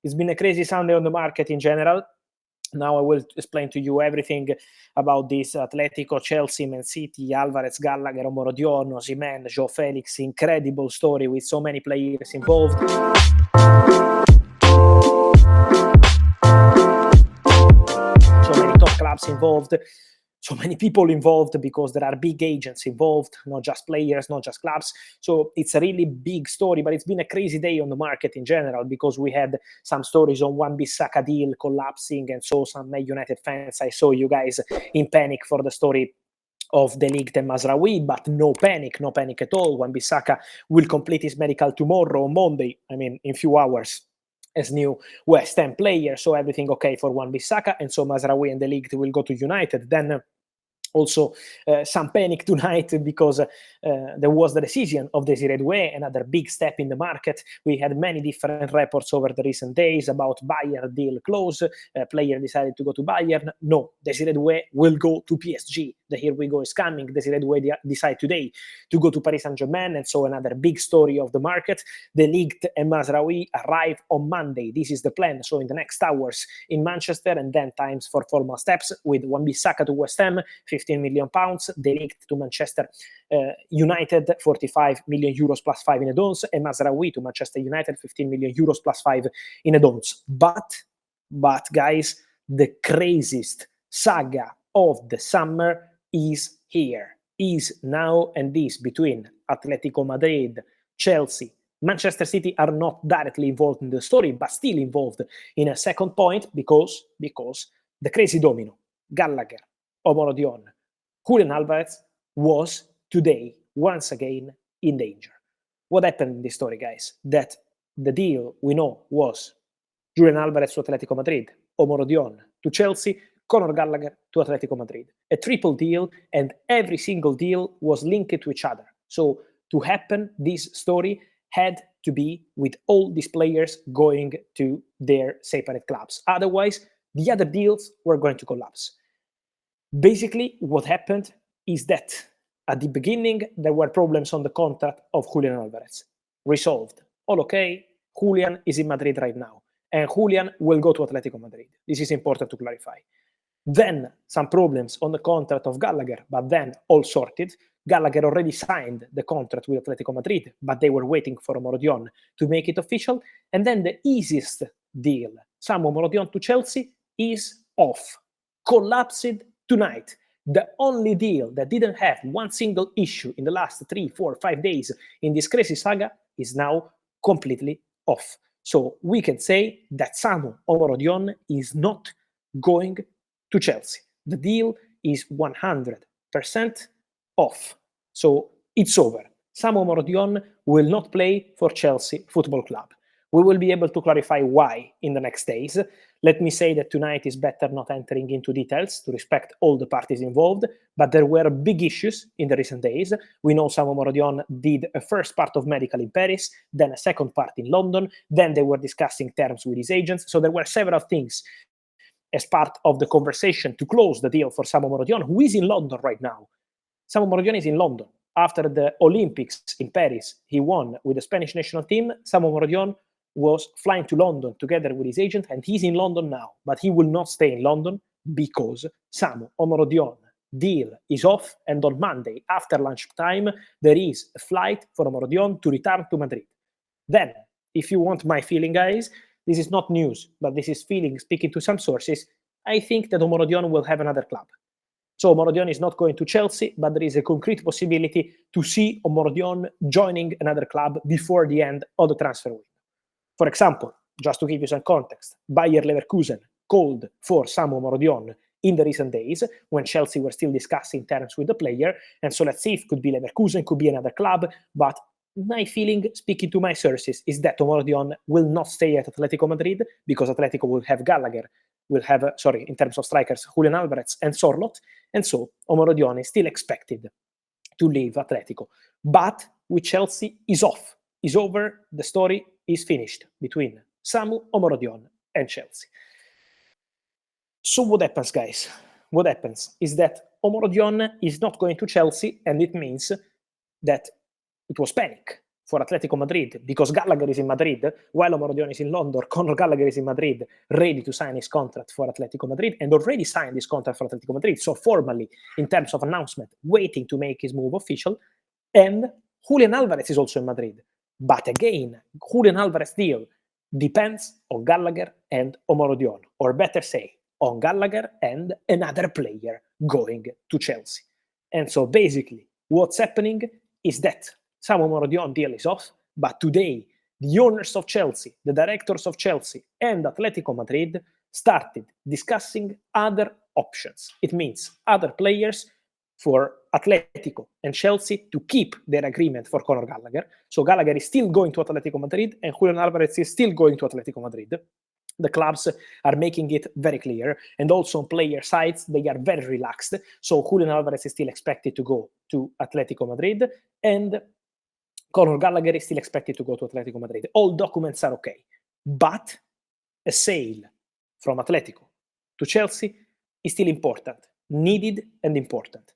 It's been a crazy Sunday on the market in general. Now I will explain to you everything about this Atletico-Chelsea, Man City, Alvarez, Gallagher, Omorodion, Osimhen, Joao Felix. Incredible story with so many players involved. So many top clubs involved. So many people involved because there are big agents involved, not just players, not just clubs. So it's a really big story, but it's been a crazy day on the market in general because we had some stories on Wan-Bissaka deal collapsing, and so some Man United fans, I saw you guys in panic for the story of De Ligt and Mazraoui, but no panic at all. Wan-Bissaka will complete his medical tomorrow, on Monday, in few hours, as new West Ham player, so everything okay for Wan-Bissaka, and so Mazraoui and De Ligt will go to United. Then also some panic tonight because there was the decision of Desiré Doué, another big step in the market. We had many different reports over the recent days about Bayern deal close. Player decided to go to Bayern. No, Desiré Doué will go to PSG. The Here We Go is coming. Desiré Doué decide today to go to Paris Saint-Germain, and so another big story of the market. De Ligt and Mazraoui arrive on Monday. This is the plan. So in the next hours in Manchester, and then times for formal steps with Wan-Bissaka to West Ham, 15 million pounds, De Ligt to Manchester United, 45 million euros plus 5 in a dons, and Mazraoui to Manchester United, 15 million euros plus 5 in a dons. But guys, the craziest saga of the summer is here, is now, and this between Atletico Madrid, Chelsea, Manchester City are not directly involved in the story, but still involved in a second point because the crazy domino, Gallagher, Omorodion, Julian Alvarez was today once again in danger. What happened in this story, guys? That the deal we know was Julian Alvarez to Atletico Madrid, Omorodion to Chelsea, Conor Gallagher to Atletico Madrid. A triple deal, and every single deal was linked to each other. So to happen, this story had to be with all these players going to their separate clubs. Otherwise, the other deals were going to collapse. Basically, what happened is that at the beginning, there were problems on the contract of Julian Alvarez. Resolved. All okay. Julian is in Madrid right now, and Julian will go to Atletico Madrid. This is important to clarify. Then some problems on the contract of Gallagher, but then all sorted. Gallagher already signed the contract with Atletico Madrid, but they were waiting for Omorodion to make it official. And then the easiest deal, Samu Omorodion to Chelsea, is off. Collapsed tonight. The only deal that didn't have one single issue in the last 3, 4, 5 days in this crazy saga is now completely off. So we can say that Samu Omorodion is not going to Chelsea. The deal is 100% off. So it's over. Samu Omorodion will not play for Chelsea Football Club. We will be able to clarify why in the next days. Let me say that tonight is better not entering into details to respect all the parties involved, but there were big issues in the recent days. We know Samu Omorodion did a first part of medical in Paris, then a second part in London, then they were discussing terms with his agents. So there were several things as part of the conversation to close the deal for Samu Omorodion, who is in London right now. Samu Omorodion is in London. After the Olympics in Paris, he won with the Spanish national team. Samu Omorodion was flying to London together with his agent, and he's in London now. But he will not stay in London because Samu Omorodion deal is off, and on Monday, after lunchtime, there is a flight for Omorodion to return to Madrid. Then, if you want my feeling, guys, this is not news, but this is feeling, speaking to some sources, I think that Omorodion will have another club. So Omorodion is not going to Chelsea, but there is a concrete possibility to see Omorodion joining another club before the end of the transfer window. For example, just to give you some context, Bayer Leverkusen called for Samu Omorodion in the recent days when Chelsea were still discussing terms with the player, and so let's see if it could be Leverkusen, could be another club, but my feeling, speaking to my sources, is that Omorodion will not stay at Atletico Madrid because Atletico will have Gallagher, will have, in terms of strikers, Julian Alvarez and Sorloth, and so Omorodion is still expected to leave Atletico. But with Chelsea, is off, is over, the story is finished between Samu Omorodion and Chelsea. So what happens, guys? What happens is that Omorodion is not going to Chelsea, and it means that it was panic. for Atletico Madrid because Gallagher is in Madrid, while Omorodion is in London. Conor Gallagher is in Madrid, ready to sign his contract for Atletico Madrid, and already signed his contract for Atletico Madrid. So formally, in terms of announcement, waiting to make his move official. And Julian Alvarez is also in Madrid. But again, Julian Alvarez deal depends on Gallagher and Omorodion, or better say, on Gallagher and another player going to Chelsea. And so basically, what's happening is that some Omorodion deal is off, but today, the owners of Chelsea, the directors of Chelsea, and Atletico Madrid started discussing other options. It means other players for Atletico and Chelsea to keep their agreement for Conor Gallagher. So Gallagher is still going to Atletico Madrid, and Julian Alvarez is still going to Atletico Madrid. The clubs are making it very clear, and also on player sides, they are very relaxed. So Julian Alvarez is still expected to go to Atletico Madrid, and Conor Gallagher is still expected to go to Atletico Madrid. All documents are okay. But a sale from Atletico to Chelsea is still important, needed and important.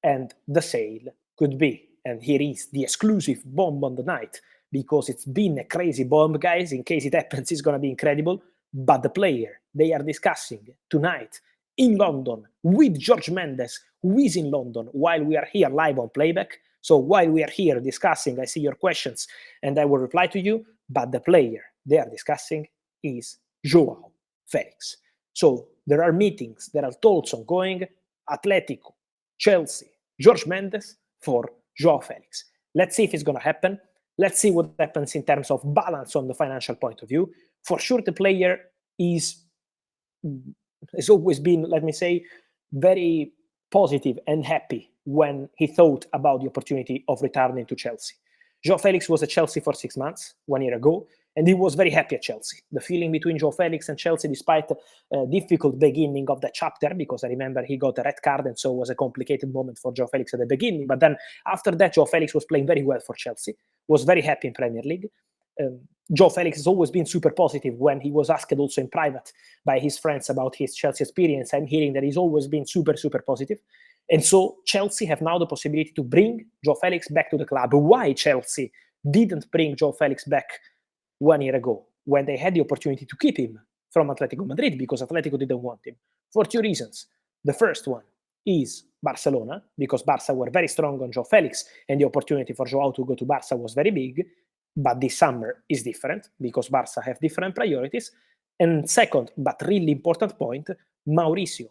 And the sale could be, and here is the exclusive bomb on the night, because it's been a crazy bomb, guys. In case it happens, it's going to be incredible. But the player they are discussing tonight in London with Jorge Mendes, who is in London while we are here live on playback. So while we are here discussing, I see your questions and I will reply to you. But the player they are discussing is Joao Felix. So there are meetings, there are talks ongoing. Atletico, Chelsea, Jorge Mendes for Joao Felix. Let's see if it's going to happen. Let's see what happens in terms of balance on the financial point of view. For sure, the player has always been, let me say, very positive and happy when he thought about the opportunity of returning to Chelsea. Joao Felix was at Chelsea for 6 months, 1 year ago, and he was very happy at Chelsea. The feeling between Joao Felix and Chelsea, despite a difficult beginning of the chapter, because I remember he got a red card, and so it was a complicated moment for Joao Felix at the beginning. But then after that, Joao Felix was playing very well for Chelsea, was very happy in Premier League. Joao Felix has always been super positive when he was asked also in private by his friends about his Chelsea experience. I'm hearing that he's always been super, super positive. And so Chelsea have now the possibility to bring Joao Felix back to the club. Why Chelsea didn't bring Joao Felix back 1 year ago when they had the opportunity to keep him from Atletico Madrid? Because Atletico didn't want him for 2 reasons. The first one is Barcelona, because Barca were very strong on Joao Felix and the opportunity for Joao to go to Barca was very big. But this summer is different because Barca have different priorities. And second, but really important point, Mauricio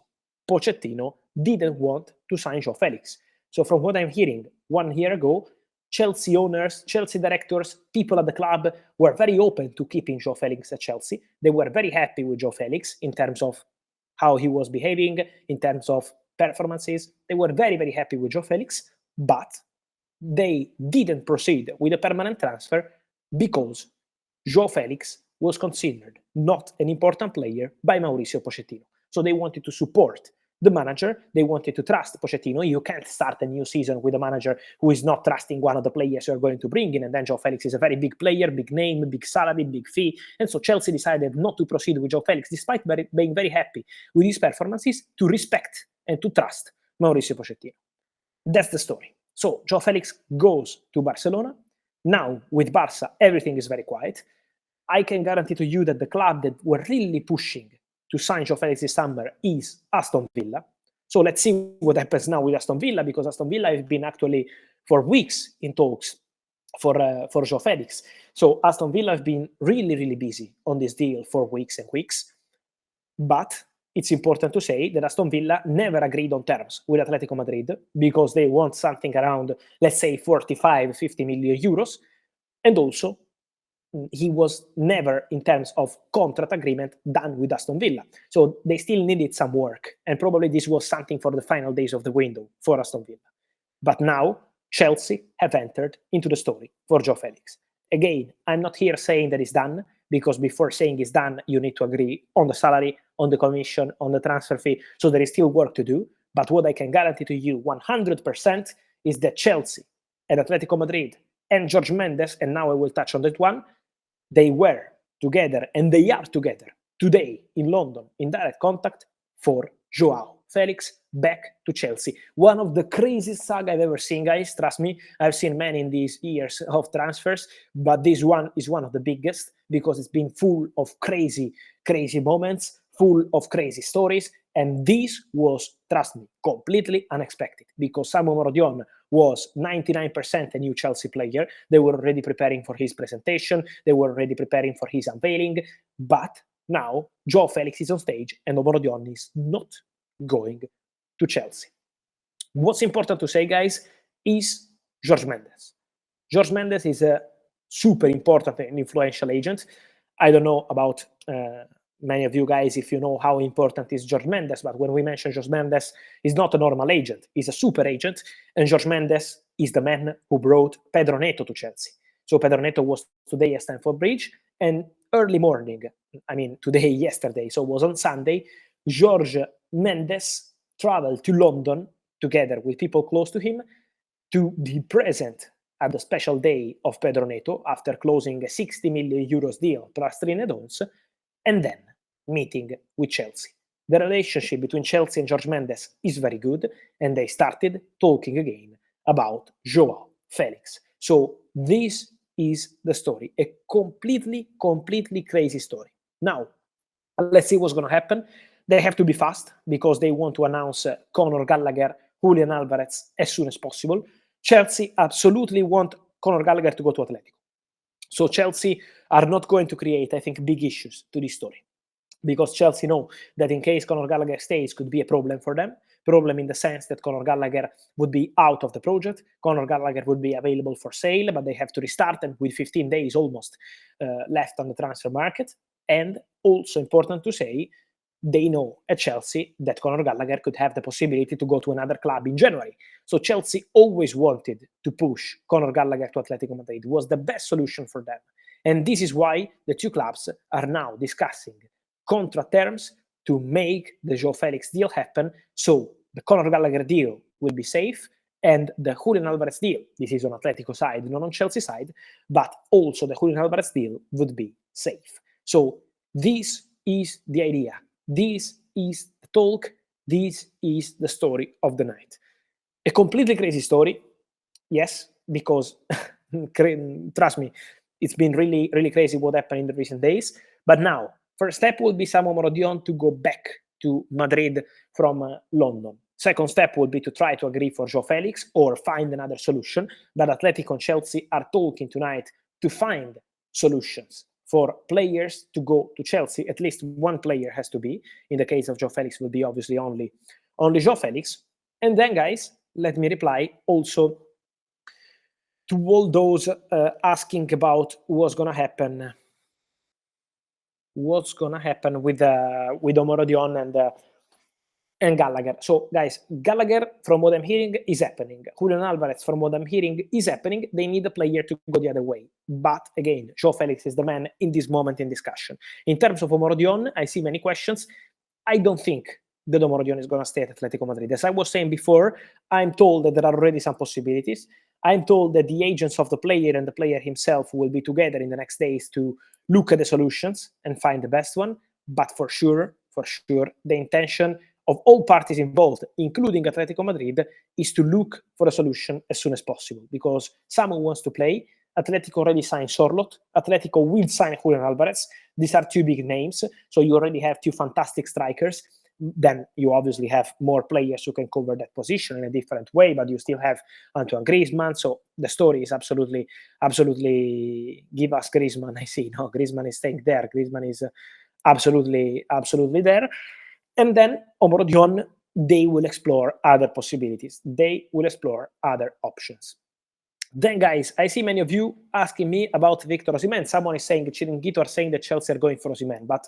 Pochettino didn't want to sign Joao Felix. So from what I'm hearing, 1 year ago, Chelsea owners, Chelsea directors, people at the club were very open to keeping Joao Felix at Chelsea. They were very happy with Joao Felix in terms of how he was behaving, in terms of performances. They were very, very happy with Joao Felix, but they didn't proceed with a permanent transfer because Joao Felix was considered not an important player by Mauricio Pochettino. So they wanted to support the manager. They wanted to trust Pochettino. You can't start a new season with a manager who is not trusting one of the players you're going to bring in. And then Joao Felix is a very big player, big name, big salary, big fee. And so Chelsea decided not to proceed with Joao Felix, despite being very happy with his performances, to respect and to trust Mauricio Pochettino. That's the story. So Joao Felix goes to Barcelona. Now, with Barca, everything is very quiet. I can guarantee to you that the club that were really pushing to sign Joao Felix this summer is Aston Villa. So let's see what happens now with Aston Villa, because Aston Villa have been actually for weeks in talks for Joao Felix. So Aston Villa have been really, really busy on this deal for weeks and weeks. But it's important to say that Aston Villa never agreed on terms with Atletico Madrid because they want something around, let's say, 45, 50 million euros. And also, he was never, in terms of contract agreement, done with Aston Villa. So they still needed some work. And probably this was something for the final days of the window for Aston Villa. But now, Chelsea have entered into the story for Joao Felix. Again, I'm not here saying that it's done, because before saying it's done, you need to agree on the salary, on the commission, on the transfer fee. So there is still work to do. But what I can guarantee to you 100% is that Chelsea and Atletico Madrid and Jorge Mendes, and now I will touch on that one, they were together and they are together today in London in direct contact for Joao Felix back to Chelsea. One of the craziest saga I've ever seen, guys. Trust me, I've seen many in these years of transfers, but this one is one of the biggest because it's been full of crazy moments, full of crazy stories. And this was, trust me, completely unexpected because Omorodion was 99% a new Chelsea player. They were already preparing for his presentation. They were already preparing for his unveiling. But now Joao Felix is on stage and Omorodion is not going to Chelsea. What's important to say, guys, is Jorge Mendes. Jorge Mendes is a super important and influential agent. I don't know about many of you guys if you know how important is Jorge Mendes, but when we mention Jorge Mendes, he's not a normal agent. He's a super agent, and Jorge Mendes is the man who brought Pedro Neto to Chelsea. So Pedro Neto was today at Stamford Bridge, and early morning, yesterday, so it was on Sunday, Jorge Mendes traveled to London together with people close to him to be present at the special day of Pedro Neto after closing a 60 million euros deal plus 3 add-ons, and then meeting with Chelsea. The relationship between Chelsea and Jorge Mendes is very good, and they started talking again about Joao Felix. So this is the story, a completely crazy story. Now, let's see what's going to happen. They have to be fast because they want to announce Conor Gallagher, Julian Alvarez as soon as possible. Chelsea absolutely want Conor Gallagher to go to Atletico. So Chelsea are not going to create, I think, big issues to this story because Chelsea know that in case Conor Gallagher stays could be a problem for them. Problem in the sense that Conor Gallagher would be out of the project. Conor Gallagher would be available for sale, but they have to restart and with 15 days almost left on the transfer market. And also important to say, they know at Chelsea that Conor Gallagher could have the possibility to go to another club in January. So Chelsea always wanted to push Conor Gallagher to Atletico Madrid. It was the best solution for them. And this is why the two clubs are now discussing contract terms to make the Joao Felix deal happen. So the Conor Gallagher deal will be safe, and the Julian Alvarez deal, this is on Atletico side, not on Chelsea side, but also the Julian Alvarez deal would be safe. So this is the idea. This is the talk. This is the story of the night. A completely crazy story, yes, because trust me, it's been really crazy what happened in the recent days. But now, first step will be Omorodion to go back to Madrid from London. Second step will be to try to agree for Joao Felix or find another solution. But Atletico and Chelsea are talking tonight to find solutions for players to go to Chelsea. At least one player has to be. In the case of Joao Felix, will be obviously only Joao Felix. And then, guys, let me reply also to all those asking about what's going to happen. What's going to happen with Omorodion and Gallagher. So, guys, Gallagher, from what I'm hearing, is happening. Julian Alvarez, from what I'm hearing, is happening. They need a player to go the other way. But, again, Joao Felix is the man in this moment in discussion. In terms of Omorodion, I see many questions. I don't think that Omorodion is going to stay at Atletico Madrid. As I was saying before, I'm told that there are already some possibilities. I'm told that the agents of the player and the player himself will be together in the next days to look at the solutions and find the best one. But for sure, the intention of all parties involved, including Atletico Madrid, is to look for a solution as soon as possible because someone wants to play. Atletico already signed Sorloth. Atletico will sign Julian Alvarez. These are two big names, so you already have two fantastic strikers. Then you obviously have more players who can cover that position in a different way, but you still have Antoine Griezmann. So the story is absolutely give us Griezmann. I see, no, Griezmann is staying there. Griezmann is absolutely there. And then Omorodion, they will explore other possibilities. They will explore other options. Then, guys, I see many of you asking me about Victor Osimhen. Someone is saying, Chiringuito are saying that Chelsea are going for Osimhen. But,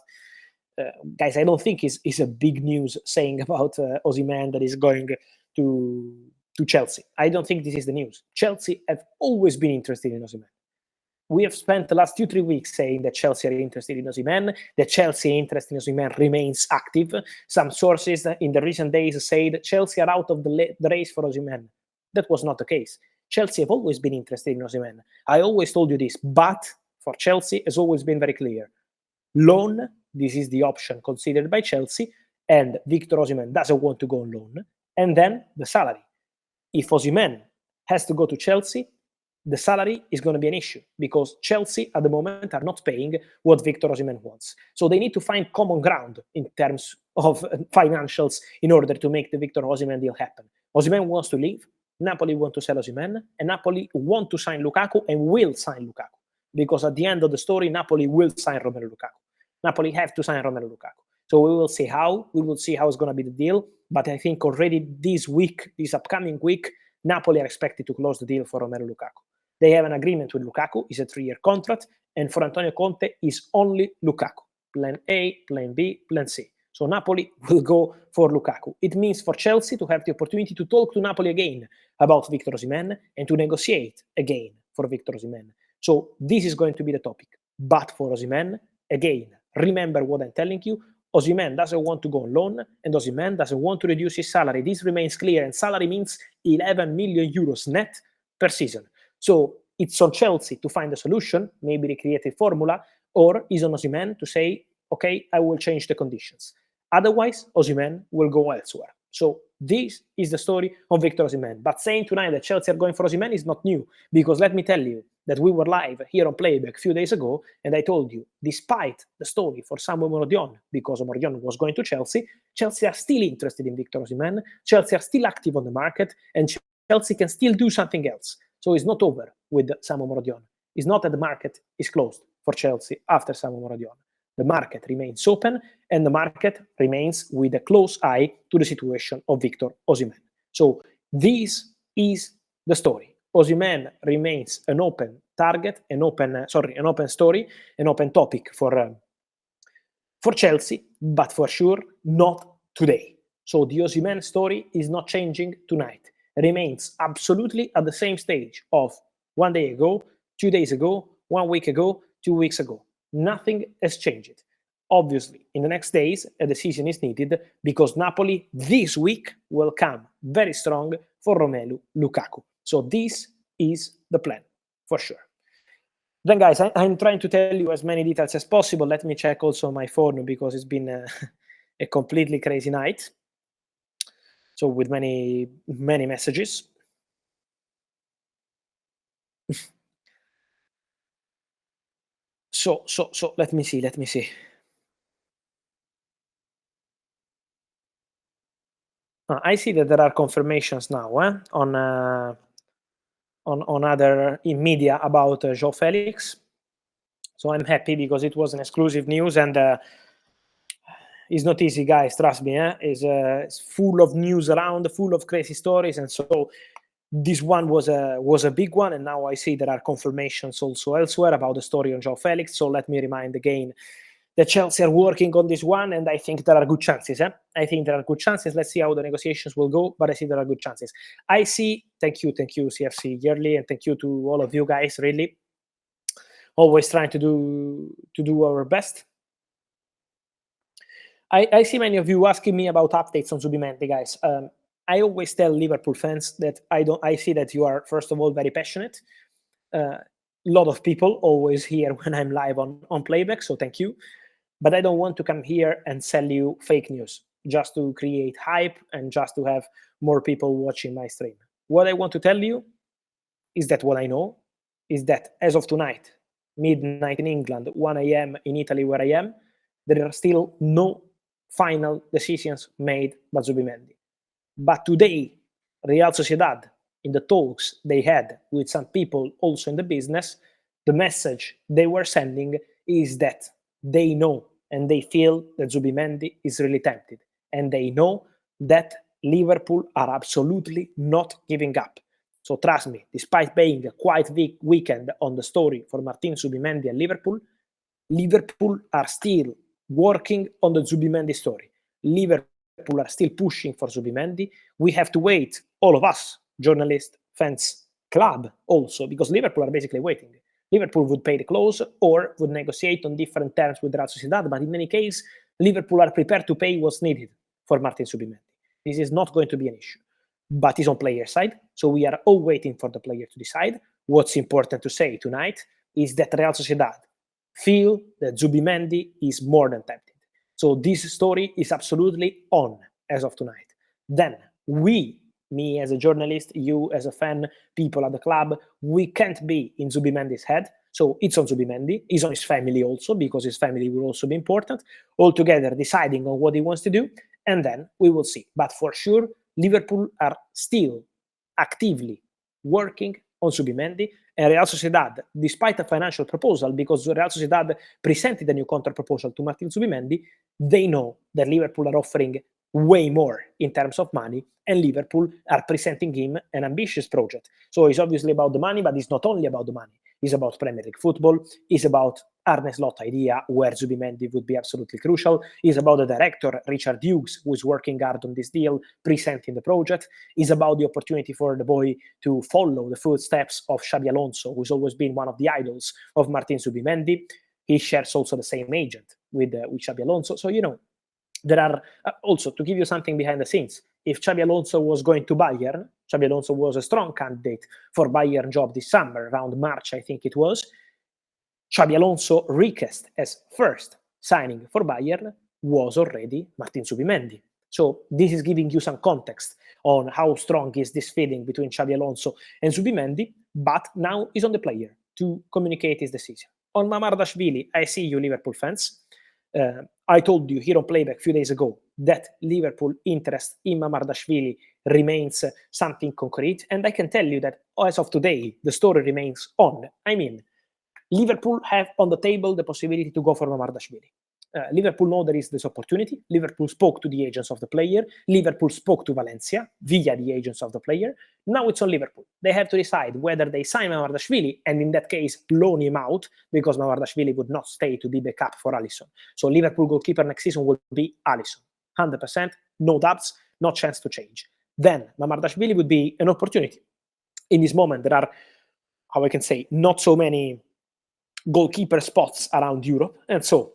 guys, I don't think it's a big news saying about Osimhen that is going to Chelsea. I don't think this is the news. Chelsea have always been interested in Osimhen. We have spent the last 2-3 weeks saying that Chelsea are interested in Osimhen, that Chelsea interest in Osimhen remains active. Some sources in the recent days say that Chelsea are out of the race for Osimhen. That was not the case. Chelsea have always been interested in Osimhen. I always told you this, but for Chelsea has always been very clear. Loan, this is the option considered by Chelsea, and Victor Osimhen doesn't want to go on loan, and then the salary. If Osimhen has to go to Chelsea, the salary is going to be an issue because Chelsea at the moment are not paying what Victor Osimhen wants. So they need to find common ground in terms of financials in order to make the Victor Osimhen deal happen. Osimhen wants to leave, Napoli want to sell Osimhen, and Napoli want to sign Lukaku and will sign Lukaku. Because at the end of the story, Napoli will sign Romelu Lukaku. Napoli have to sign Romelu Lukaku. So we will see how. We will see how it's going to be the deal. But I think already this upcoming week, Napoli are expected to close the deal for Romelu Lukaku. They have an agreement with Lukaku. It's a 3-year contract. And for Antonio Conte, is only Lukaku. Plan A, Plan B, Plan C. So Napoli will go for Lukaku. It means for Chelsea to have the opportunity to talk to Napoli again about Victor Osimhen and to negotiate again for Victor Osimhen. So this is going to be the topic. But for Osimhen, again, remember what I'm telling you. Osimhen doesn't want to go on loan, and Osimhen doesn't want to reduce his salary. This remains clear, and salary means 11 million euros net per season. So it's on Chelsea to find a solution, maybe recreate a formula, or is on Osimhen to say, okay, I will change the conditions. Otherwise, Osimhen will go elsewhere. So this is the story of Victor Osimhen. But saying tonight that Chelsea are going for Osimhen is not new, because let me tell you that we were live here on Playback a few days ago, and I told you, despite the story for Samuel Omorodion, because Omorodion was going to Chelsea, Chelsea are still interested in Victor Osimhen, Chelsea are still active on the market, and Chelsea can still do something else. So it's not over with Samuel Omorodion. It's not that the market is closed for Chelsea after Samuel Omorodion. The market remains open, and the market remains with a close eye to the situation of Victor Osimhen. So this is the story. Osimhen remains an open target, an open story, an open topic for Chelsea, but for sure not today. So the Osimhen story is not changing tonight. It remains absolutely at the same stage of 1 day ago, 2 days ago, 1 week ago, 2 weeks ago. Nothing has changed. Obviously, in the next days, a decision is needed because Napoli this week will come very strong for Romelu Lukaku. So this is the plan, for sure. Then, guys, I'm trying to tell you as many details as possible. Let me check also my phone because it's been a completely crazy night. So with many messages. So let me see. I see that there are confirmations now on other in media about Joao Felix. So I'm happy because it was an exclusive news, and it's not easy, guys. Trust me. It's full of news around, full of crazy stories, and so this one was a big one. And now I see there are confirmations also elsewhere about the story on Joao Felix. So let me remind again that Chelsea are working on this one, and I think there are good chances. I think there are good chances. Let's see how the negotiations will go, but I see there are good chances. I see. Thank you, CFC Yearly, and thank you to all of you guys. Really, always trying to do our best. I see many of you asking me about updates on Zubimendi, guys. I always tell Liverpool fans that I see that you are, first of all, very passionate. A lot of people always hear when I'm live on Playback, so thank you. But I don't want to come here and sell you fake news just to create hype and just to have more people watching my stream. What I want to tell you is that what I know is that as of tonight, midnight in England, 1 a.m. in Italy where I am, there are still no final decisions made by Zubimendi. But today, Real Sociedad, in the talks they had with some people also in the business, the message they were sending is that they know and they feel that Zubimendi is really tempted. And they know that Liverpool are absolutely not giving up. So trust me, despite being a quite big weekend on the story for Martin Zubimendi and Liverpool are still working on the Zubimendi story. Liverpool are still pushing for Zubimendi. We have to wait, all of us, journalists, fans, club also, because Liverpool are basically waiting. Liverpool would pay the clause or would negotiate on different terms with Real Sociedad, but in any case, Liverpool are prepared to pay what's needed for Martin Zubimendi. This is not going to be an issue. But it's on player side, so we are all waiting for the player to decide. What's important to say tonight is that Real Sociedad feel that Zubimendi is more than tempted. So this story is absolutely on as of tonight. Then me as a journalist, you as a fan, people at the club, we can't be in Zubimendi's head. So it's on Zubimendi, it's on his family also, because his family will also be important, all together deciding on what he wants to do, and then we will see. But for sure, Liverpool are still actively working on Zubimendi, and Real Sociedad, despite a financial proposal, because Real Sociedad presented a new contract proposal to Martin Zubimendi, they know that Liverpool are offering way more in terms of money, and Liverpool are presenting him an ambitious project. So it's obviously about the money, but it's not only about the money. It's about Premier League football. It's about Arne Slot idea, where Zubimendi would be absolutely crucial. It's about the director, Richard Hughes, who is working hard on this deal, presenting the project. It's about the opportunity for the boy to follow the footsteps of Xabi Alonso, who's always been one of the idols of Martin Zubimendi. He shares also the same agent with Xabi Alonso. So, there are also, to give you something behind the scenes, if Xabi Alonso was going to Bayern, Xabi Alonso was a strong candidate for Bayern job this summer, around March, I think it was. Xabi Alonso request as first signing for Bayern was already Martin Zubimendi. So this is giving you some context on how strong is this feeling between Xabi Alonso and Zubimendi, but now is on the player to communicate his decision. On Mamardashvili, I see you Liverpool fans. I told you here on Playback a few days ago that Liverpool interest in Mamardashvili remains something concrete, and I can tell you that as of today, the story remains on. I mean, Liverpool have on the table the possibility to go for Mamardashvili. Liverpool know there is this opportunity. Liverpool spoke to the agents of the player. Liverpool spoke to Valencia via the agents of the player. Now it's on Liverpool. They have to decide whether they sign Mamardashvili, and in that case, loan him out, because Mamardashvili would not stay to be backup for Alisson. So Liverpool goalkeeper next season will be Alisson. 100%, no doubts, no chance to change. Then Mamardashvili would be an opportunity. In this moment, there are, how I can say, not so many goalkeeper spots around Europe, and so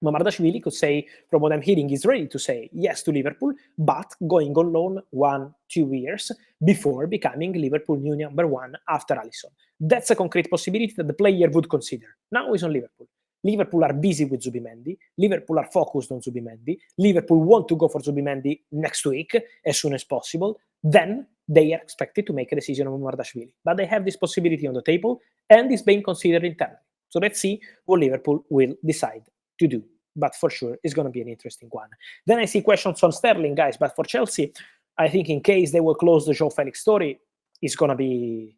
Mamardashvili could say, from what I'm hearing, is ready to say yes to Liverpool, but going on loan 1-2 years before becoming Liverpool new number one after Alisson. That's a concrete possibility that the player would consider. Now he's on Liverpool. Liverpool are busy with Zubimendi. Liverpool are focused on Zubimendi. Liverpool want to go for Zubimendi next week as soon as possible. Then they are expected to make a decision on Mamardashvili. But they have this possibility on the table, and it's being considered internally. So let's see what Liverpool will decide to do. But for sure, it's going to be an interesting one. Then I see questions on Sterling, guys. But for Chelsea, I think in case they will close the Joao Felix story, it's going to be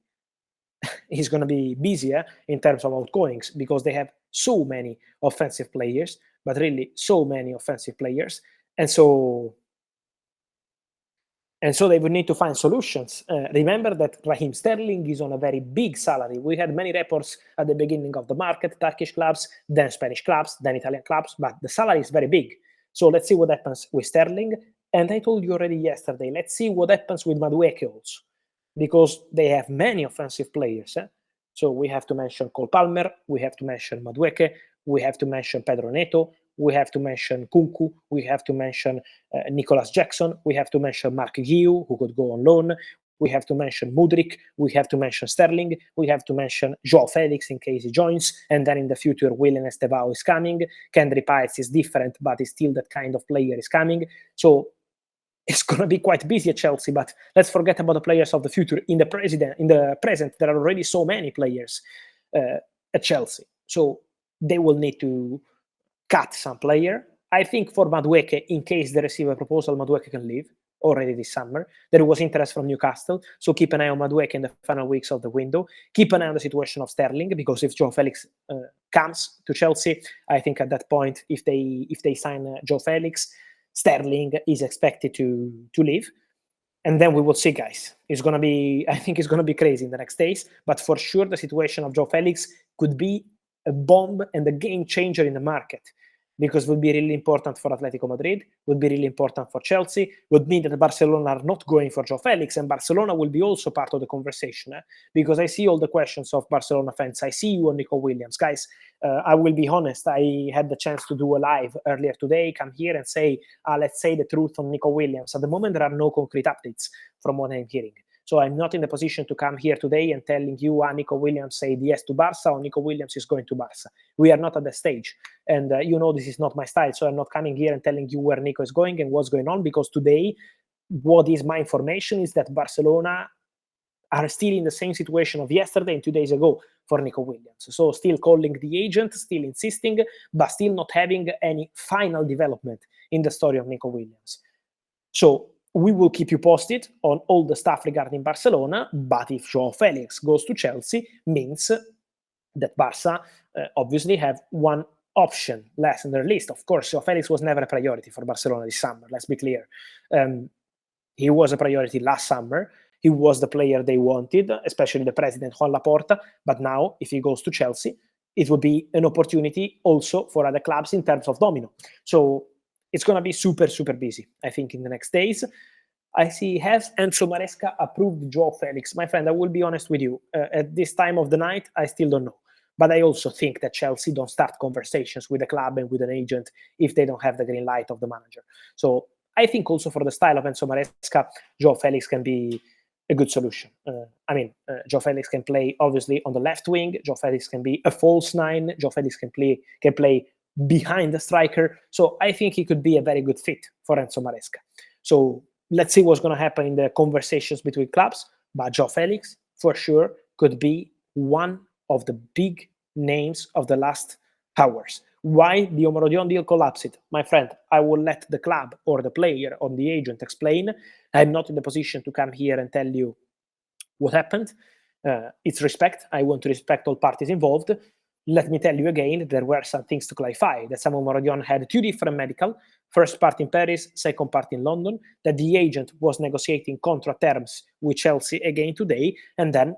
busier in terms of outgoings, because they have so many offensive players, but really so many offensive players. And so they would need to find solutions. Remember that Raheem Sterling is on a very big salary. We had many reports at the beginning of the market, Turkish clubs, then Spanish clubs, then Italian clubs, but the salary is very big. So let's see what happens with Sterling. And I told you already yesterday, let's see what happens with Madueke also, because they have many offensive players. So we have to mention Cole Palmer, we have to mention Madueke, we have to mention Pedro Neto, we have to mention Kunku, we have to mention Nicholas Jackson, we have to mention Mark Guiu, who could go on loan, we have to mention Mudryk, we have to mention Sterling, we have to mention Joao Felix in case he joins, and then in the future Willian Estevao is coming, Kendry Paez is different, but is still that kind of player is coming. So it's going to be quite busy at Chelsea, but let's forget about the players of the future. In the present, there are already so many players at Chelsea. So they will need to cut some player. I think for Madueke, in case they receive a proposal, Madueke can leave already this summer. There was interest from Newcastle, so keep an eye on Madueke in the final weeks of the window. Keep an eye on the situation of Sterling, because if Joao Felix comes to Chelsea, I think at that point, if they sign Joao Felix, Sterling is expected to leave. And then we will see, guys. I think it's going to be crazy in the next days. But for sure, the situation of Joao Felix could be a bomb and a game changer in the market, because it would be really important for Atletico Madrid, would be really important for Chelsea, would mean that Barcelona are not going for Joao Felix, and Barcelona will be also part of the conversation, because I see all the questions of Barcelona fans. I see you on Nico Williams. Guys, I will be honest, I had the chance to do a live earlier today, come here and say, let's say the truth on Nico Williams. At the moment, there are no concrete updates from what I'm hearing. So I'm not in the position to come here today and telling you, Nico Williams said yes to Barca, or Nico Williams is going to Barca. We are not at that stage. And this is not my style. So I'm not coming here and telling you where Nico is going and what's going on, because today, what is my information is that Barcelona are still in the same situation of yesterday and 2 days ago for Nico Williams. So still calling the agent, still insisting, but still not having any final development in the story of Nico Williams. So we will keep you posted on all the stuff regarding Barcelona, but if Joao Felix goes to Chelsea, means that Barca obviously have one option less in their list. Of course, Joao Felix was never a priority for Barcelona this summer, let's be clear. He was a priority last summer. He was the player they wanted, especially the president, Juan Laporta. But now, if he goes to Chelsea, it will be an opportunity also for other clubs in terms of domino. So it's going to be super, super busy, I think, in the next days. I see, has Enzo Maresca approved Joao Felix? My friend, I will be honest with you. At this time of the night, I still don't know. But I also think that Chelsea don't start conversations with the club and with an agent if they don't have the green light of the manager. So I think also for the style of Enzo Maresca, Joao Felix can be a good solution. Joao Felix can play obviously on the left wing. Joao Felix can be a false nine. Joao Felix can play behind the striker. So I think he could be a very good fit for Enzo Maresca. So let's see what's going to happen in the conversations between clubs. But Joao Felix, for sure, could be one of the big names of the last hours. Why the Omorodion deal collapsed? My friend, I will let the club or the player or the agent explain. I'm not in the position to come here and tell you what happened. It's respect. I want to respect all parties involved. Let me tell you again, there were some things to clarify. That some Omorodion had two different medical, first part in Paris, second part in London, that the agent was negotiating contract terms with Chelsea again today, and then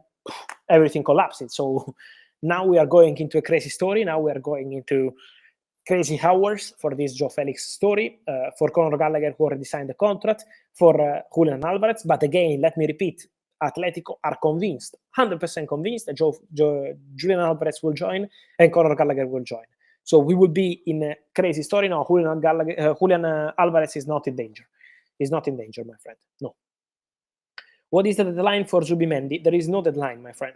everything collapsed. So now we are going into a crazy story. Now we are going into crazy hours for this Joao Felix story, for Conor Gallagher, who already signed the contract, for Julian and Alvarez. But again, let me repeat, Atletico are convinced, 100% convinced that Julian Alvarez will join and Conor Gallagher will join. So we will be in a crazy story now. Julian Alvarez is not in danger. He's not in danger, my friend. No. What is the deadline for Zubimendi? There is no deadline, my friend.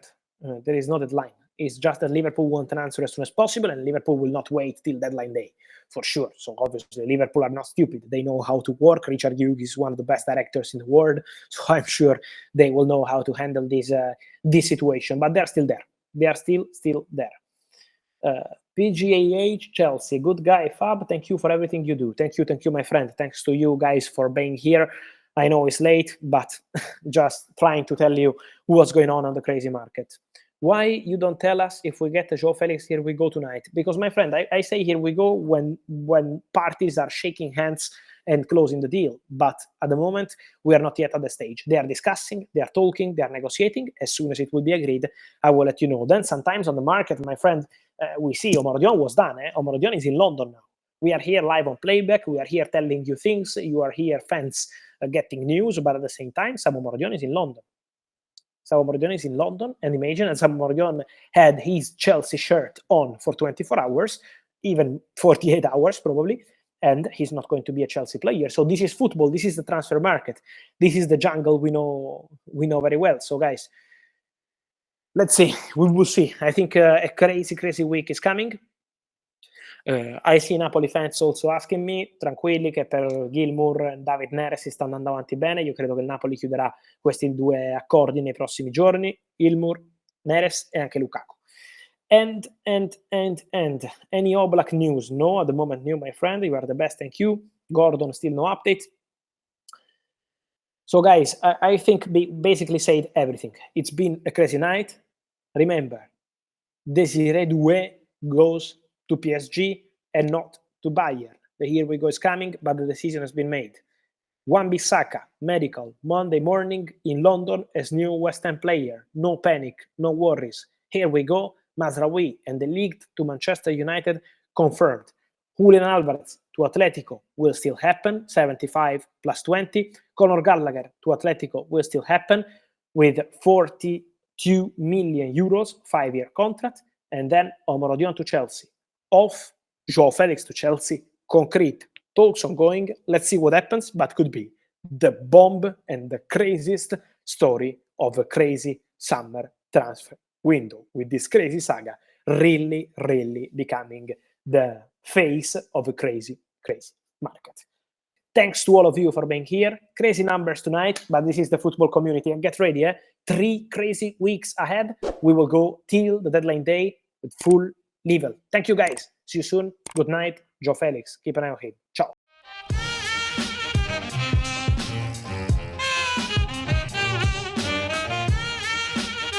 There is no deadline. It's just that Liverpool want an answer as soon as possible, and Liverpool will not wait till deadline day, for sure. So obviously, Liverpool are not stupid. They know how to work. Richard Hughes is one of the best directors in the world, so I'm sure they will know how to handle this situation. But they're still there. They are still there. PGAH Chelsea, good guy, Fab. Thank you for everything you do. Thank you, my friend. Thanks to you guys for being here. I know it's late, but just trying to tell you what's going on the crazy market. Why you don't tell us if we get a Joao Felix, here we go tonight? Because, my friend, I say here we go when parties are shaking hands and closing the deal. But at the moment, we are not yet at the stage. They are discussing, they are talking, they are negotiating. As soon as it will be agreed, I will let you know. Then sometimes on the market, my friend, we see Omorodion was done. Omorodion is in London now. We are here live on playback. We are here telling you things. You are here, fans, getting news. But at the same time, Sam Omorodion is in London. Sam Omorodion is in London, and imagine that Sam Omorodion had his Chelsea shirt on for 24 hours, even 48 hours probably, and he's not going to be a Chelsea player. So this is football. This is the transfer market. This is the jungle we know very well. So guys, let's see. We will see. I think a crazy week is coming. I see Napoli fans also asking me, tranquilli, che per Gilmour e David Neres si sta andando avanti bene. Io credo che il Napoli chiuderà questi due accordi nei prossimi giorni, Gilmour, Neres e anche Lukaku. And any Oblak news? No, at the moment, new, my friend. You are the best, thank you. Gordon, still no update. So guys, I think we basically said everything. It's been a crazy night. Remember, Desiree Doue goes to PSG and not to Bayern. The here we go is coming, but the decision has been made. Wan-Bissaka, medical, Monday morning in London as new West Ham player. No panic, no worries. Here we go. Mazraoui and the league to Manchester United confirmed. Julian Alvarez to Atletico will still happen, 75 plus 20. Conor Gallagher to Atletico will still happen with 42 million euros, 5-year contract. And then Omorodion to Chelsea. Off, Joao Felix to Chelsea, concrete, talks ongoing. Let's see what happens, but could be the bomb and the craziest story of a crazy summer transfer window, with this crazy saga really, really becoming the face of a crazy, crazy market. Thanks to all of you for being here. Crazy numbers tonight, but this is the football community. And get ready, 3 crazy weeks ahead. We will go till the deadline day with full level. Thank you, guys. See you soon. Good night. Joao Felix. Keep an eye on him.